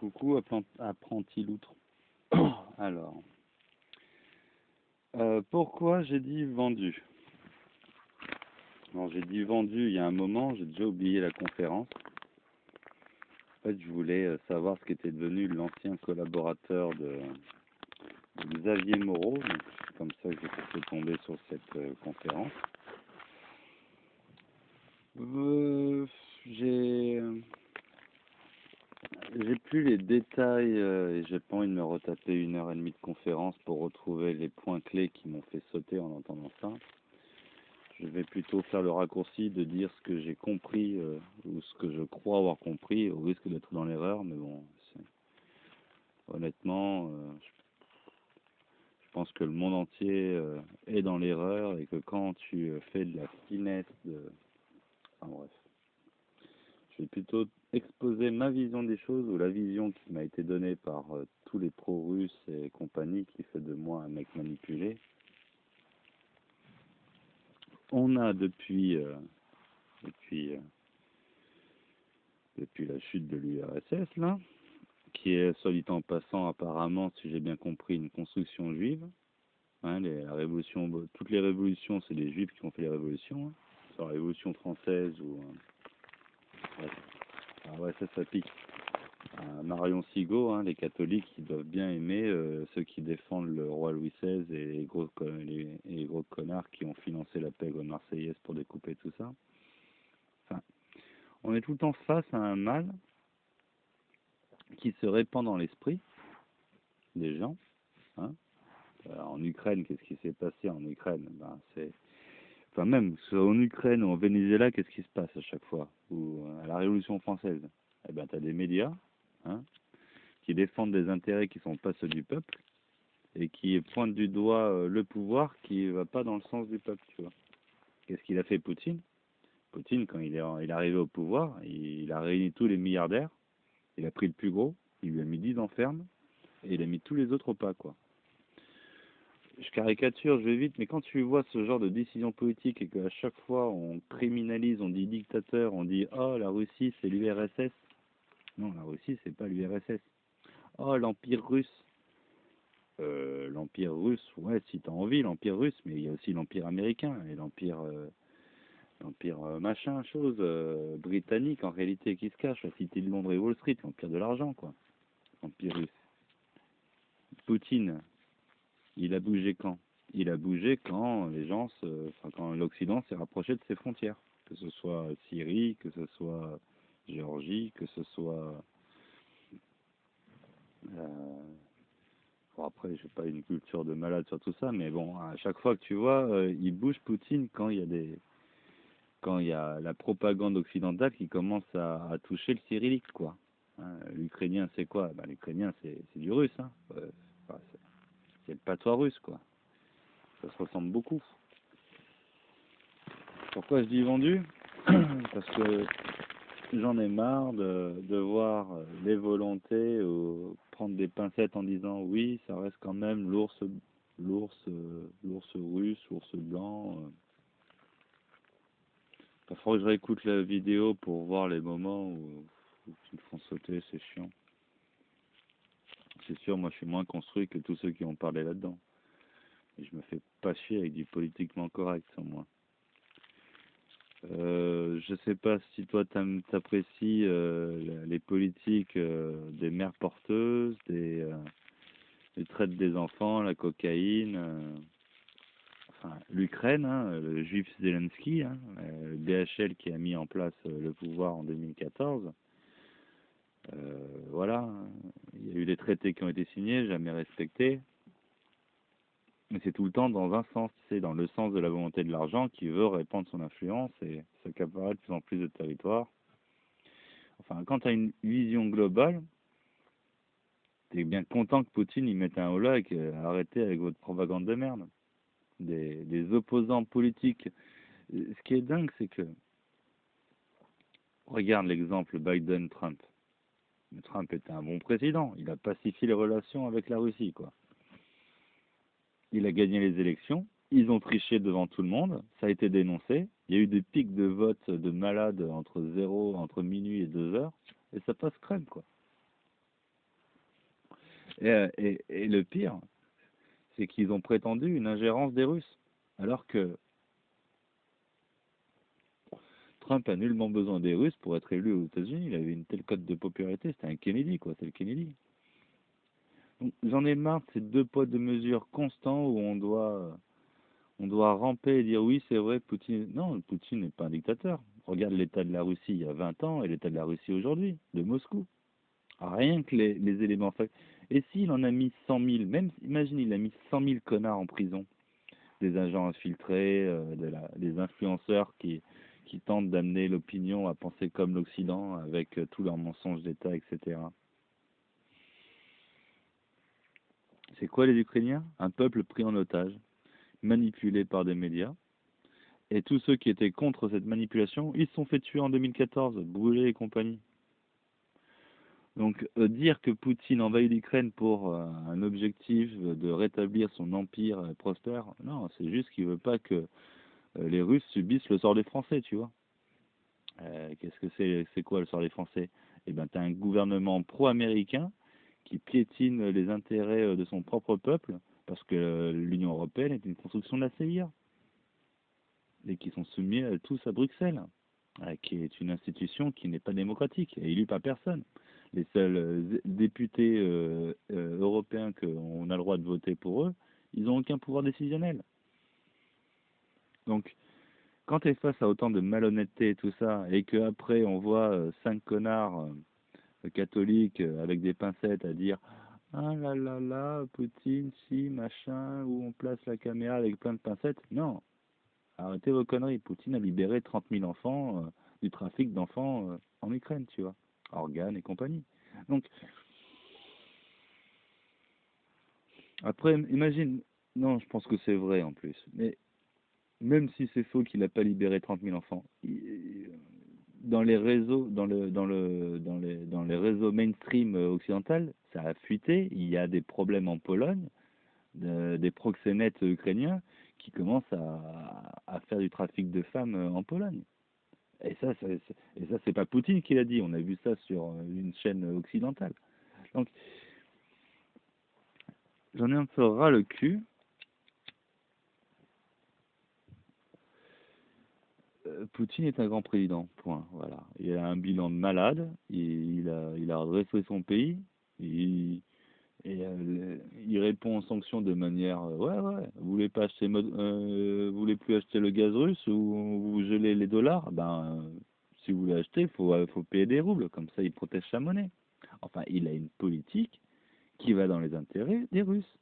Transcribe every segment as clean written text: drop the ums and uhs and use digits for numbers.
Coucou, apprenti loutre. Alors, pourquoi j'ai dit vendu? Alors, j'ai dit vendu il y a un moment, j'ai déjà oublié la conférence. En fait, je voulais savoir ce qu'était devenu l'ancien collaborateur de Xavier Moreau. Donc, c'est comme ça que j'ai fait tomber sur cette conférence. J'ai plus les détails et j'ai pas envie de me retaper 1 heure et demie de conférence pour retrouver les points clés qui m'ont fait sauter en entendant ça. Je vais plutôt faire le raccourci de dire ce que j'ai compris ou ce que je crois avoir compris, au risque d'être dans l'erreur, mais bon, honnêtement, je pense que le monde entier est dans l'erreur et que quand tu fais de la finesse Enfin bref. Je vais plutôt exposer ma vision des choses ou la vision qui m'a été donnée par tous les pro-russes et compagnie qui fait de moi un mec manipulé. On a depuis la chute de l'URSS, là, qui est, soit dit en passant, apparemment, si j'ai bien compris, une construction juive. Hein, la révolution, toutes les révolutions, c'est les juifs qui ont fait les révolutions. Hein. Soit la révolution française ou... ouais. Ah ouais, ça pique. Marion Sigaud, hein, les catholiques, ils doivent bien aimer ceux qui défendent le roi Louis XVI et les gros connards qui ont financé la pègre marseillaise pour découper tout ça. Enfin, on est tout le temps face à un mal qui se répand dans l'esprit des gens. Hein. En Ukraine, qu'est-ce qui s'est passé en Ukraine? Enfin, même en Ukraine ou en Venezuela, qu'est-ce qui se passe à chaque fois? Ou à la Révolution française? Eh ben, tu as des médias, hein, qui défendent des intérêts qui ne sont pas ceux du peuple et qui pointent du doigt le pouvoir qui ne va pas dans le sens du peuple, tu vois. Qu'est-ce qu'il a fait Poutine? Poutine, quand il est arrivé au pouvoir, il a réuni tous les milliardaires, il a pris le plus gros, il lui a mis 10 ans ferme et il a mis tous les autres au pas, quoi. Je caricature, je vais vite, mais quand tu vois ce genre de décision politique et qu'à chaque fois on criminalise, on dit dictateur, on dit oh la Russie c'est l'URSS. Non, la Russie c'est pas l'URSS. Oh l'Empire russe. L'Empire russe, ouais, si t'as envie, l'Empire russe, mais il y a aussi l'Empire américain et l'Empire machin, chose britannique en réalité qui se cache, la cité de Londres et Wall Street, l'Empire de l'argent, quoi. L'Empire russe. Poutine, il a bougé quand? Il a bougé quand quand l'Occident s'est rapproché de ses frontières, que ce soit Syrie, que ce soit Géorgie, que ce soit bon, après, j'ai pas une culture de malade sur tout ça, mais bon, à chaque fois que tu vois, il bouge Poutine quand il y a la propagande occidentale qui commence à toucher le cyrillique, quoi. Hein, l'ukrainien, c'est quoi? Ben, l'ukrainien, c'est du russe, hein. Enfin, c'est le patois russe, quoi. Ça se ressemble beaucoup. Pourquoi je dis vendu? Parce que j'en ai marre de voir les volontés prendre des pincettes en disant oui, ça reste quand même l'ours russe, l'ours blanc. Il faudrait que je réécoute la vidéo pour voir les moments où ils me font sauter, c'est chiant. C'est sûr, moi je suis moins construit que tous ceux qui ont parlé là-dedans. Et je me fais pas chier avec du politiquement correct sans moi. Je sais pas si toi t'apprécies les politiques des mères porteuses, les traites des enfants, la cocaïne, enfin l'Ukraine, hein, le juif Zelensky, hein, le BHL qui a mis en place le pouvoir en 2014. Voilà, il y a eu des traités qui ont été signés, jamais respectés. Mais c'est tout le temps dans un sens, tu sais, dans le sens de la volonté de l'argent qui veut répandre son influence et s'accaparer de plus en plus de territoire. Enfin, quand tu as une vision globale, tu es bien content que Poutine y mette un holà et arrêtez avec votre propagande de merde. Des opposants politiques. Ce qui est dingue, c'est que, regarde l'exemple Biden-Trump. Trump était un bon président, il a pacifié les relations avec la Russie, quoi. Il a gagné les élections, ils ont triché devant tout le monde, ça a été dénoncé, il y a eu des pics de vote de malades entre minuit et 2 heures, et ça passe crème, quoi. Et le pire, c'est qu'ils ont prétendu une ingérence des Russes. Alors que Trump a nullement besoin des Russes pour être élu aux États-Unis. Il avait une telle cote de popularité, c'était un Kennedy, quoi, c'est le Kennedy. Donc, j'en ai marre de ces deux poids, deux mesures constants où on doit ramper et dire oui, c'est vrai, Poutine. Non, Poutine n'est pas un dictateur. Regarde l'état de la Russie il y a 20 ans et l'état de la Russie aujourd'hui, de Moscou. Rien que les éléments faits. Et s'il en a mis 100 000, même, imagine, il a mis 100 000 connards en prison, des agents infiltrés, des influenceurs qui tentent d'amener l'opinion à penser comme l'Occident avec tous leurs mensonges d'État, etc. C'est quoi les Ukrainiens? Un peuple pris en otage, manipulé par des médias. Et tous ceux qui étaient contre cette manipulation, ils se sont fait tuer en 2014, brûlés et compagnie. Donc dire que Poutine envahit l'Ukraine pour un objectif de rétablir son empire prospère, non, c'est juste qu'il veut pas que les Russes subissent le sort des Français, tu vois. Qu'est-ce que c'est quoi le sort des Français? Eh ben, tu as un gouvernement pro-américain qui piétine les intérêts de son propre peuple, parce que l'Union européenne est une construction de la CIA, et qui sont soumis tous à Bruxelles, qui est une institution qui n'est pas démocratique, et élue par personne. Les seuls députés européens qu'on a le droit de voter pour eux, ils n'ont aucun pouvoir décisionnel. Donc, quand tu es face à autant de malhonnêteté et tout ça, et qu'après on voit cinq connards catholiques avec des pincettes à dire ah là là là, Poutine, si, machin, où on place la caméra avec plein de pincettes, non, arrêtez vos conneries. Poutine a libéré 30 000 enfants du trafic d'enfants en Ukraine, tu vois, organes et compagnie. Donc, après, imagine, non, je pense que c'est vrai en plus, mais même si c'est faux qu'il n'a pas libéré 30 000 enfants, dans les réseaux, dans les réseaux mainstream occidental, ça a fuité. Il y a des problèmes en Pologne, des proxénètes ukrainiens qui commencent à faire du trafic de femmes en Pologne. Et ça, c'est pas Poutine qui l'a dit. On a vu ça sur une chaîne occidentale. Donc, j'en ai un peu ras le cul. Poutine est un grand président, point. Voilà. Il a un bilan de malade. Il a redressé son pays. Il, il répond aux sanctions de manière ouais, ouais, vous voulez plus acheter le gaz russe ou vous gelez les dollars? Ben, si vous voulez acheter, faut payer des roubles. Comme ça, il protège sa monnaie. Enfin, il a une politique qui va dans les intérêts des Russes.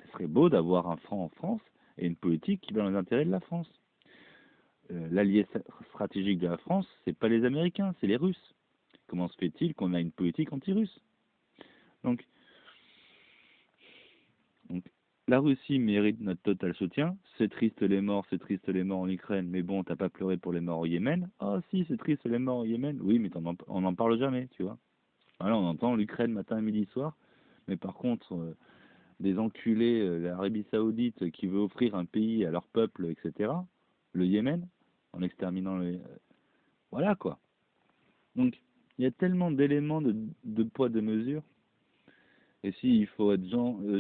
Ce serait beau d'avoir un franc en France et une politique qui va dans les intérêts de la France. L'allié stratégique de la France, c'est pas les Américains, c'est les Russes. Comment se fait-il qu'on a une politique anti-russe? Donc, donc, la Russie mérite notre total soutien. C'est triste les morts en Ukraine, mais bon, t'as pas pleuré pour les morts au Yémen. Ah si, c'est triste les morts au Yémen. Oui, mais on n'en parle jamais, tu vois. Voilà, on entend l'Ukraine matin, midi, soir, mais par contre, des enculés, l'Arabie Saoudite qui veut offrir un pays à leur peuple, etc., le Yémen, en exterminant les... Voilà quoi. Donc, il y a tellement d'éléments de poids, de mesure. Et s'il faut être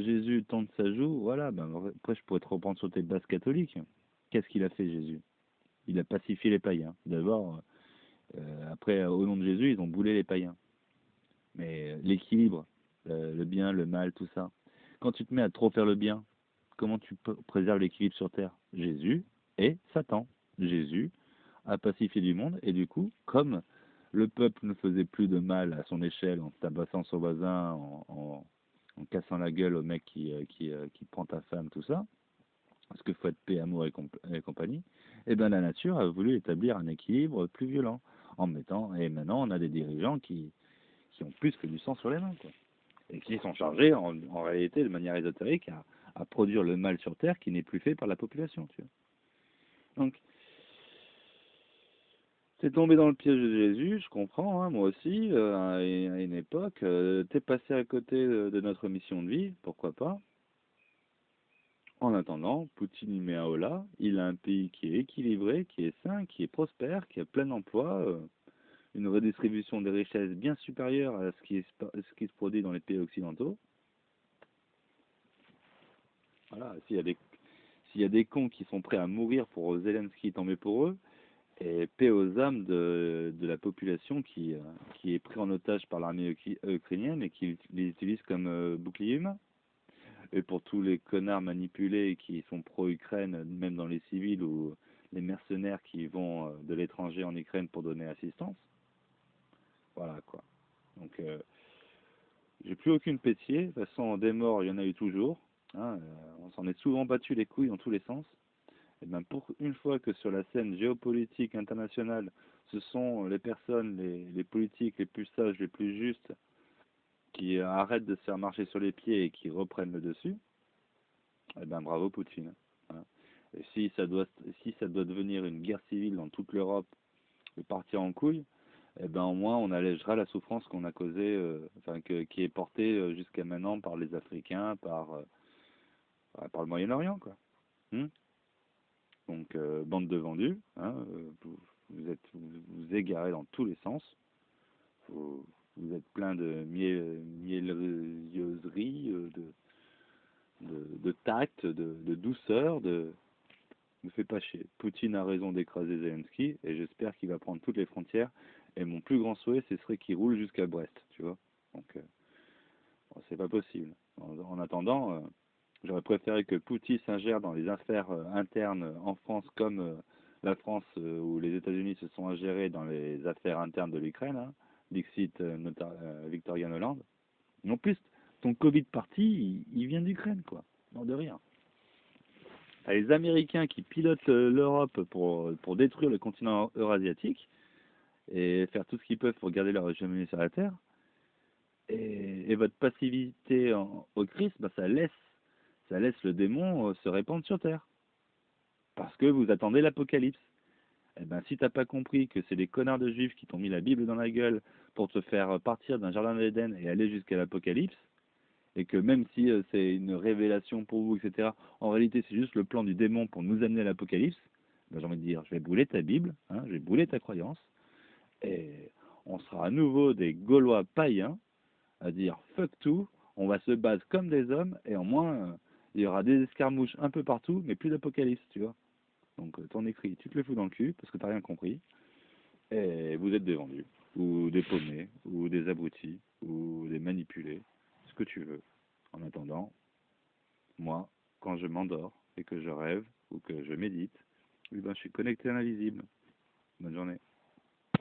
Jésus tente sa joue, voilà, ben, après je pourrais te reprendre sur tes bases catholiques. Qu'est-ce qu'il a fait Jésus? Il a pacifié les païens. D'abord, après, au nom de Jésus, ils ont boulé les païens. Mais l'équilibre, le bien, le mal, tout ça. Quand tu te mets à trop faire le bien, comment tu préserves l'équilibre sur Terre? Jésus et Satan. Jésus a pacifié du monde et du coup, comme le peuple ne faisait plus de mal à son échelle en tabassant son voisin, en cassant la gueule au mec qui prend ta femme, tout ça, parce qu'il faut être paix, amour et compagnie, et bien la nature a voulu établir un équilibre plus violent en mettant, et maintenant on a des dirigeants qui ont plus que du sang sur les mains, quoi. Et qui sont chargés en réalité de manière ésotérique à produire le mal sur Terre qui n'est plus fait par la population, tu vois. Donc, t'es tombé dans le piège de Jésus, je comprends, hein, moi aussi, à une époque. T'es passé à côté de notre mission de vie, pourquoi pas. En attendant, Poutine y met un holà, il a un pays qui est équilibré, qui est sain, qui est prospère, qui a plein d'emplois, une redistribution des richesses bien supérieure à ce qui se produit dans les pays occidentaux. Voilà, s'il y a des cons qui sont prêts à mourir pour Zelensky, tant mieux pour eux, et paix aux âmes de la population qui est pris en otage par l'armée ukrainienne et qui les utilise comme bouclier humain. Et pour tous les connards manipulés qui sont pro-Ukraine, même dans les civils ou les mercenaires qui vont de l'étranger en Ukraine pour donner assistance. Voilà quoi. Donc j'ai plus aucune pitié. De toute façon, des morts, il y en a eu toujours. Hein, on s'en est souvent battu les couilles dans tous les sens. Et bien pour une fois que sur la scène géopolitique internationale, ce sont les personnes, les politiques les plus sages, les plus justes, qui arrêtent de se faire marcher sur les pieds et qui reprennent le dessus, eh ben bravo Poutine. Hein. Et si ça doit devenir une guerre civile dans toute l'Europe et partir en couille, eh ben au moins on allégera la souffrance qu'on a causée, qui est portée jusqu'à maintenant par les Africains, par le Moyen-Orient, quoi. Hmm. Donc bande de vendus, hein, vous égarez dans tous les sens. Vous, vous êtes plein de mielleuserie, de tact, de douceur, ne fais pas chier. Poutine a raison d'écraser Zelensky et j'espère qu'il va prendre toutes les frontières. Et mon plus grand souhait, ce serait qu'il roule jusqu'à Brest, tu vois. Donc, bon, c'est pas possible. En attendant, j'aurais préféré que Poutine s'ingère dans les affaires internes en France comme la France ou les États-Unis se sont ingérés dans les affaires internes de l'Ukraine, hein. Dixit Victoria Hollande. En plus, ton Covid parti, il vient d'Ukraine, quoi. Non, de rien. T'as les Américains qui pilotent l'Europe pour détruire le continent eurasiatique et faire tout ce qu'ils peuvent pour garder leur hégémonie sur la Terre. Et votre passivité au Christ, bah, ça laisse le démon se répandre sur Terre. Parce que vous attendez l'apocalypse. Eh ben, si t'as pas compris que c'est les connards de juifs qui t'ont mis la Bible dans la gueule pour te faire partir d'un jardin d'Éden et aller jusqu'à l'apocalypse, et que même si c'est une révélation pour vous, etc., en réalité c'est juste le plan du démon pour nous amener à l'apocalypse, ben, j'ai envie de dire, je vais brûler ta Bible, hein, je vais brûler ta croyance, et on sera à nouveau des Gaulois païens à dire fuck tout, on va se battre comme des hommes, et au moins il y aura des escarmouches un peu partout, mais plus d'apocalypse, tu vois. Donc ton écrit, tu te le fous dans le cul, parce que t'as rien compris, et vous êtes des vendus, ou des paumés, ou des abrutis, ou des manipulés, ce que tu veux. En attendant, moi, quand je m'endors et que je rêve ou que je médite, eh ben, je suis connecté à l'invisible. Bonne journée.